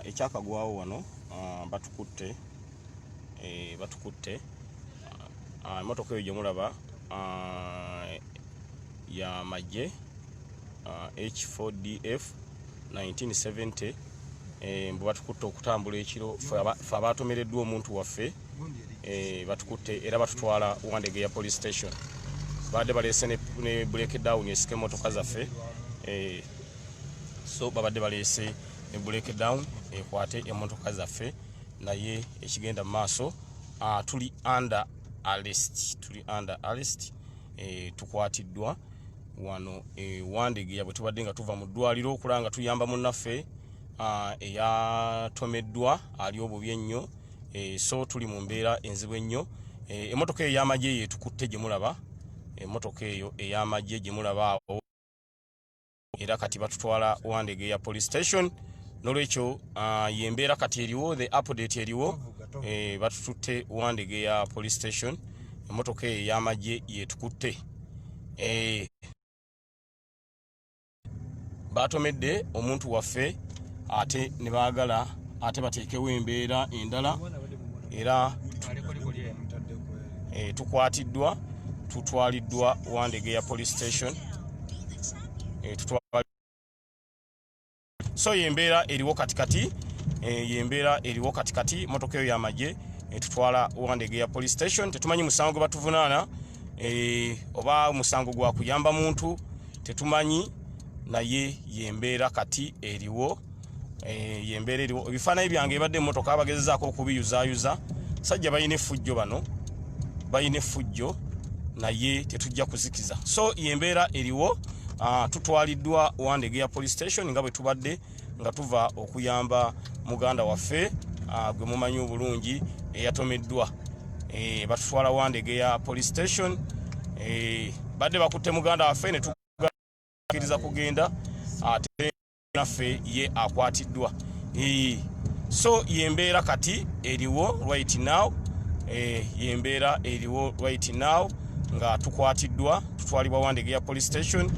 ekyakagwawo wano batukutte emotoka eyo gye mulaba ya Amajje H4DF 1970 mbu batukutte okutambula ekiro fe abatomereddwa omuntu waffe batukutte era batutwala Wandege ya police station. Badde balese ne breakdown esike motoka zaffe so babadde balese ne breakdown ekwate emotoka zaffe naye ekigenda mu maaso tuli under arrest tukwatiddwa wano Wandege bwe tubadde nga tuva mu ddwaliro okulanga tuyamba munnaffe eyatomeddwa ali obubi ennyo so tuli mu mbeera enzibu ennyo. Emotoka eyo ey'Amajje yetukutte gye mulaba emotoka eyo ey'Amajje gye mulaba awo era kati batutwala Wandege ya police station. Nolwekyo yembeera kati eriwo the update eriwo batututte Wandege ya police station emotoka eyo ey'Amajje yetukutte. Batomedde omuntu waffe ate ne baagala ate bateekewo embeera endala era tukwatiddwa tutwaliddwa Wandege ya police station so yembeera eriwo katikati motoka eyo y'Amajje tutwala Wandege ya police station. Tetumanyi musango gwe batuvunaana oba musango gwa kuyamba muntu tetumanyi naye yembeera kati eriwo yembeera eriwo. Ebifaananyi byange ebadde emmotoka abagezezaako okubiyuzaayuza sajja balina effujjo bano balina effujjo naye tetujja kuzikiza so yembeera eriwo. Tutwaliddwa Wandege ya police station nga bwe tubadde nga tuva okuyamba muganda waffe gwe mumanyi obulungi eyatomeddwa batutwala Wandege ya police station badde bakutte muganda waffe ne tukiriza kugenda ate naffe ye akwatiddwa so yembeera kati eriwo right now yembeera eriwo right now nga tukwatiddwa tutwalibwa Wandege ya police station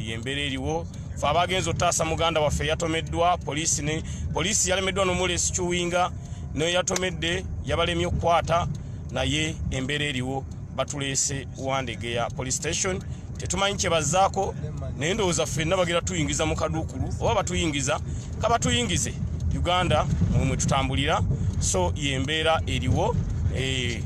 yembeera eriwo fe abagenza otaasa muganda waffe yatomeddwa poliisi yalemeddwa n'omulesi Kiwinga naye yatomedde yabalemye okukwata naye embeera eriwo batuleese Wandege ya police station. Tetumanyi kye bazzaako naye ndowooza ffenna bagira tuyingiza mu kaduukulu oba batuyingiza kabatuyingize Uganda mwe tutambulira so yembeera eriwo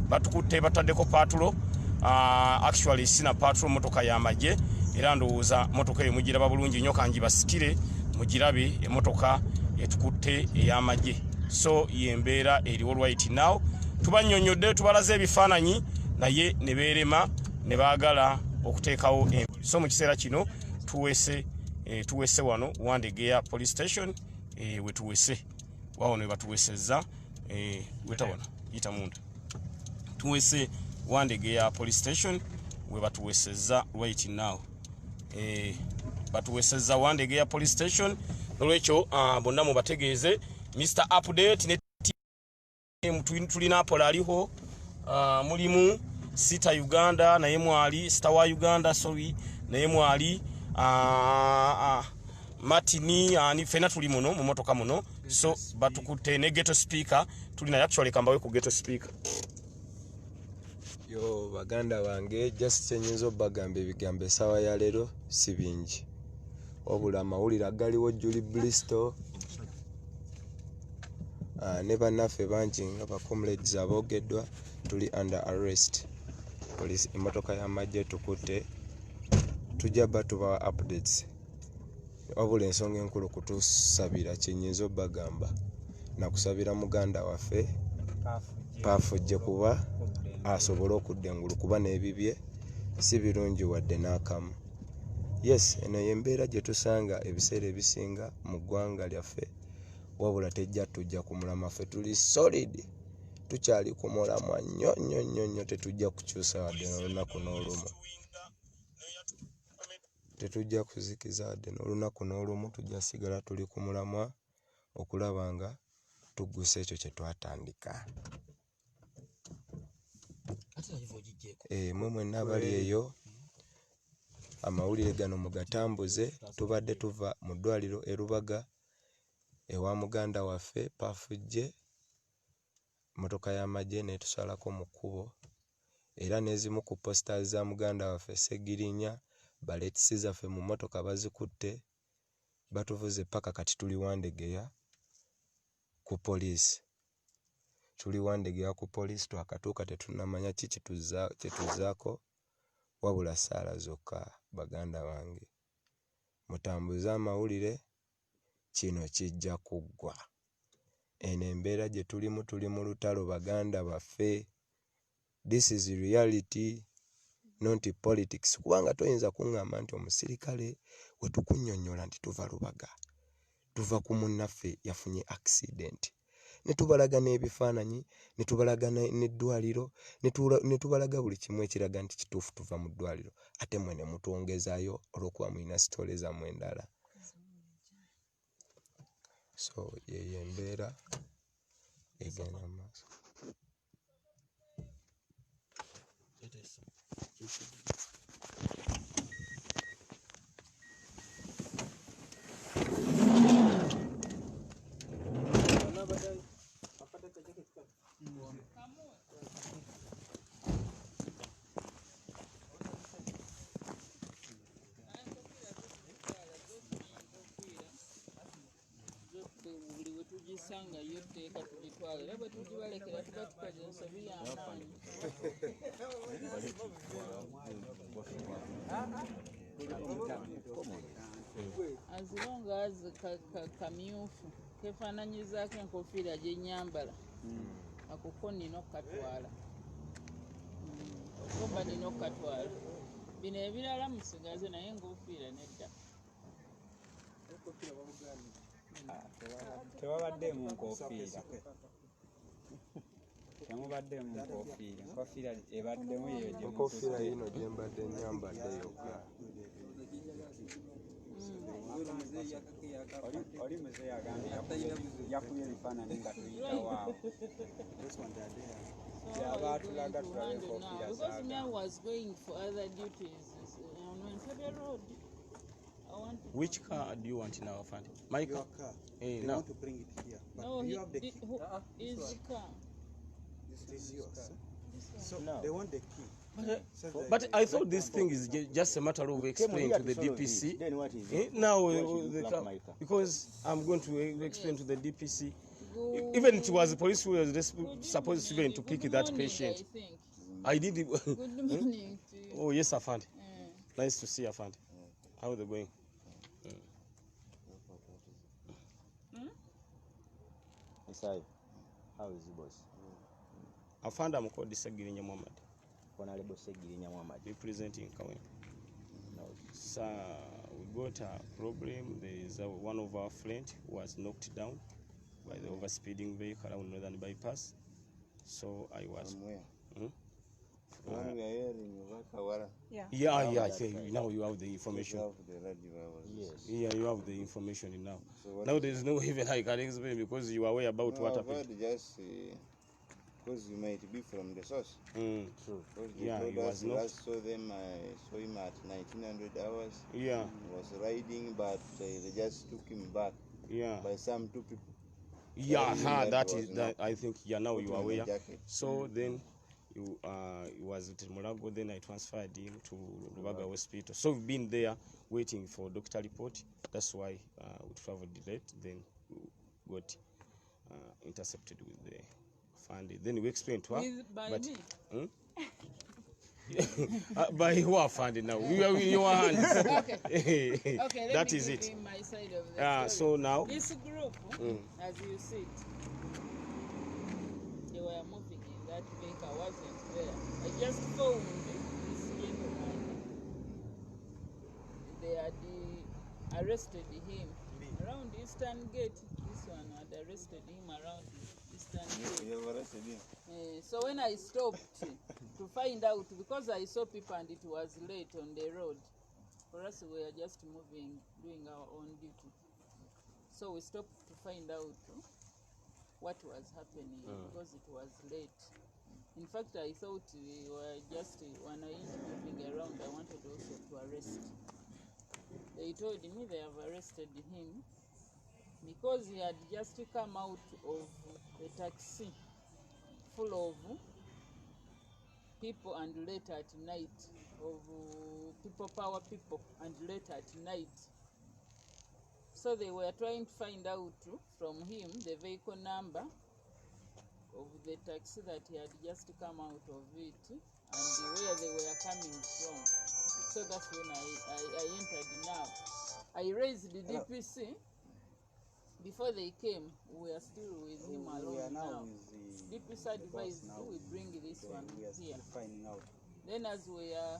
batukutte bataddeko patulo actually sina patulo motoka y'Amajje era ndowooza motoka eyo mugiraba bulungi nnyo kanji basikire mugirabe emotoka etukutte ey'Amajje so yembeera eriwo right now. Tubannyonnyodde tubalaze ebifaananyi naye ne beerema ne baagala okuteekawo so mu kiseera kino tuwese wano Wandege ya police station we tuwese wawo ne batuwesezza wetabona yita munda tuwese Wandege ya police station we batuwesezza right now batuwesezza Wandege ya police station. Nolwekyo bonna mubategeeze Mr Update ne tulina apola aliho mulimu Sita Uganda naye mwali Sita wa Uganda sorry naye mwali Martini ani fena tuli muno mu motoka muno so batukutte ne ghetto speaker tulina actually kambawe ku ghetto speaker yo baganda bange just chenyezo bagambe bigambe sawa ya lero si bingi obula mawulira galiwo Julie Bristol ne bannaffe bangi nga ba comrades abogeddwa tuli under arrest police emotoka y'Amajje tukutte tujja batuba updates obula ensonga enkulu kutusabira kyenyezo bagamba na kusabira muganda waffe pafujje kuba asobola okudda engulu kuba n'ebibye si birungi wadde n'akamu. Yes, eno yembeera gye tusanga ebiseera ebisinga mu ggwanga lyaffe wabula tejja tujja ku mulamwa ffe tuli solid tukyali ku mulamwa nnyo tetujja kukyusa wadde n'olunaku n'olumu tetujja kuzikiza wadde n'olunaku n'olumu tujja sigala tuli ku mulamwa okulaba nga tugguse ekyo kye twatandika. Mwe mwenna abali eyo amawulire gano mugatambuze tubadde tuva mu ddwaliro e Lubaga ewa muganda waffe pafujje motoka y'amagye netusalako mu kkubo era n'ezimu ku posters za muganda waffe Segirinya baletisi zaffe mu motoka bazikutte batuvuze paka kati tuli Wandegeya ku poliisi twakatuuka tetunamanya kyetuzaako wabula ssaala zokka. Baganda bange mutambuze amawulire kino kijja kuggwa. Eno embeera gye tulimu tuli mu lutalo baganda baffe. This is reality, not politics. Kubanga toyinza kuŋŋamba nti omusirikale we tukunnyonnyola nti tuva Lubaga, tuva ku munnaffe yafunye accident, ne tubalaga n'ebifaananyi, ne tubalaga n'eddwaliro, ne tubalaga buli kimu ekiraga nti kituufu tuva mu ddwaliro, ate mwe ne mutwongezaayo olw'okuba mulina sitoole zammwe endala. So yeyo embeera egenda mu maaso. Sanga yote katulitwala era bwe tugibalekera tuba tukoze ensobi y'amaanyi. As long as kamyufu kefaananyizaako enkofiira gye nnyambala akoko nina okukatwala okumba nina okukatwala bino ebirala musigaze naye enkofiira nedda. Tewabaddemu nkofiira. Temubaddemu nkofiira. Nkofiira ebaddemu yeyo gye Enkofiira yino gye mbadde nnyambadde yokka. Oli muzeeyi agambye yakubye ebifaananyi nga tuyita waawo. Yabaatulaga tulabe enkofiira zaaga. Which car do you want now, Fandi? My car. They No. want to bring it here. But No, do you have the key? is the car. This is yours. So No. they want the key. So the- But I thought this thing is just a matter of explaining to the DPC. Then what is Eh, it? now, Why should you block my car? because I'm going to explain to the DPC. Good- Even it was the police who was good supposed evening. to pick Good that morning, patient. I think. I did. Good morning to you. Oh yes, Afandi. Eh, Nice to see you, Afandi. How are they going? Inside. How is it, boss? Afandi, I'm called Segirinya Muhammad, Honorable Segirinya Muhammad. representing Kawin. No. So we got a problem. There is one of our friends who was knocked down by the overspeeding vehicle around Northern Bypass. So I was. From where? Hmm? When we are here in Wakawara. Yeah, Oh, I that's think right. now you have the information. You have the radio hours. Yes. Yeah, you have the information now. So what Now is there is no even I can explain because you are aware about No, what I've happened. heard just because you might be from the source. Mm. True. Because they Yeah, told he us was the not. last saw them, I saw him at 1900 hours. Yeah, He was riding, but they just took him back yeah, by some two people. yeah. that That was is that. I think yeah. Now Put you are on a aware. jacket. So then you it was at Mulago. Then I transferred him to Lubaga Hospital. So we've been there waiting for doctor report. That's why we traveled late. Then we got intercepted with the fund. Then we explained to her. by but- me. By who are funded now? We are in your hands. Okay, let That me is give it. you my side of the story. So now, This group, as you see it, they were moving in that vehicle, wasn't there. I just found this gentleman. They had arrested him around Eastern Gate. This one had arrested him around Eastern Gate. You have arrested him. So when I stopped to find out, because I saw people and it was late on the road, for us we were just moving, doing our own duty. So we stopped to find out what was happening because it was late. In fact, I thought we were just, when I was moving around, I wanted also to arrest. They told me they have arrested him, because he had just come out of a taxi full of people and late at night, of people power people and late at night. So they were trying to find out from him the vehicle number of the taxi that he had just come out of it and where they were coming from. So that's when I entered now. I raised the DPC. Before they came, we are still with him alone We are now now. with DPC advised we bring this one we are here. still finding out. Then as we are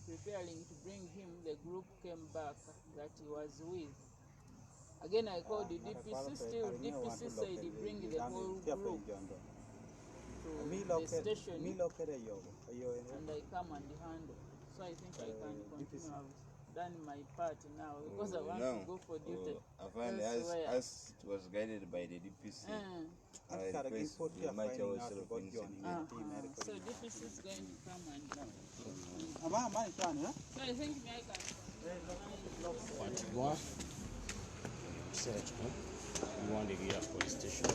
preparing to bring him, the group came back that he was with. Again, I called the DPC, still DPC said he bring the whole group to the station and I come and handle. So I think I can continue. I've done my part now because I want to go for duty. I find as it was guided by the DPC, I request we might also So DPC is going to come and so I think I can. Search, we want to get police station.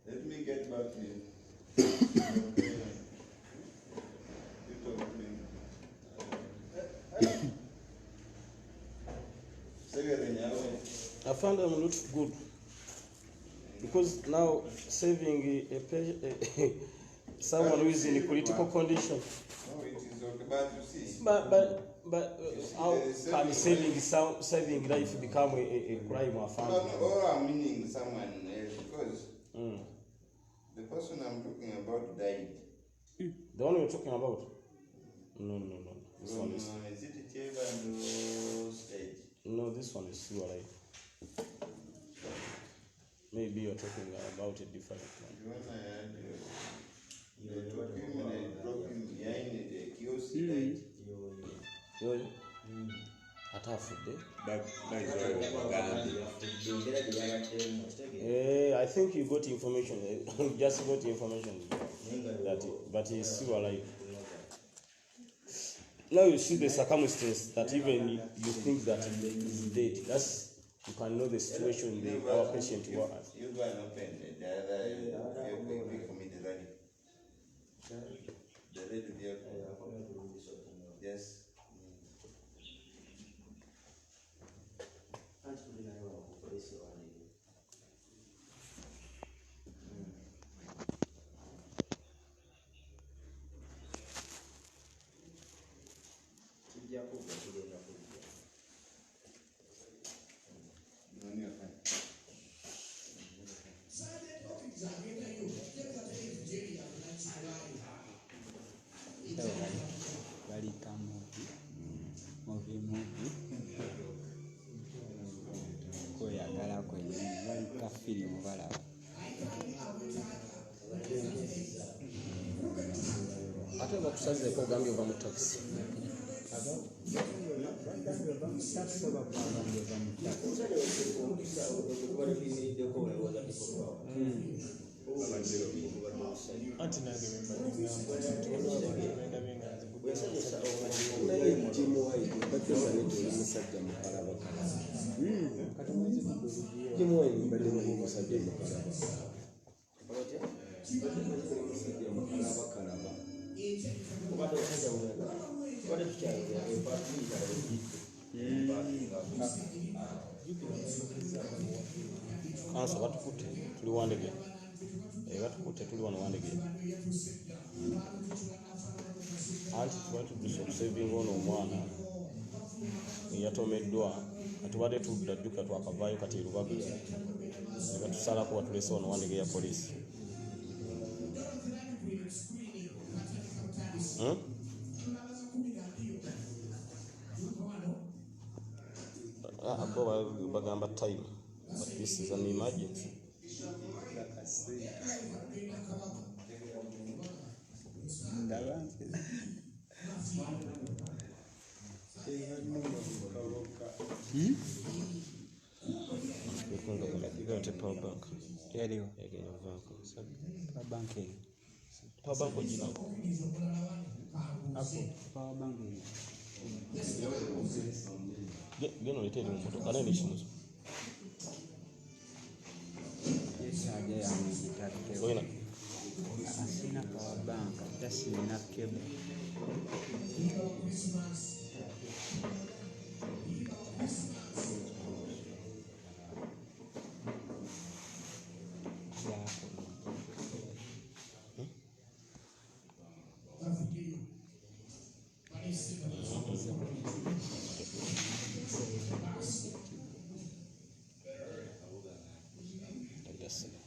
Let me get back to you. I found them not good because now saving someone who is in a critical condition. No, it is okay, but you see. But how can saving life become a crime or family? All I'm meaning someone else because the person I'm talking about died. The one you're talking about? No. This one is. Is it a Cheva stage? No, this one is still alive. Maybe you're talking about a different one. The one I had, they took him and they dropped him behind the kiosk. Yo. Atafudde. I think you got information. Just got information that, but he's still alive. Now you see the circumstance that even you think that he's dead. That's you can know the situation our patient was. You go and open the other vehicle for me, the rally. The red vehicle. Yes. Ate bakusazeeko ogambye ova mu taxi. Anti nange Kanso batukutte tuli wandege. Batukutte tuli wano wandege. Anti tubadde okusevinga ono omwana eyatomeddwa atubadde tudda dduka twakavaayo kati erubaga ne batusalako batulese wano wandege ya poliisi. Bo bagamba time but This is an emergency. You're going to power bank. Power bank. Power bank or Gino? Power bank. Get on the table. Can I mention this? Yes, I did. Why not? I seen a power bank. Just in a cable. Yes.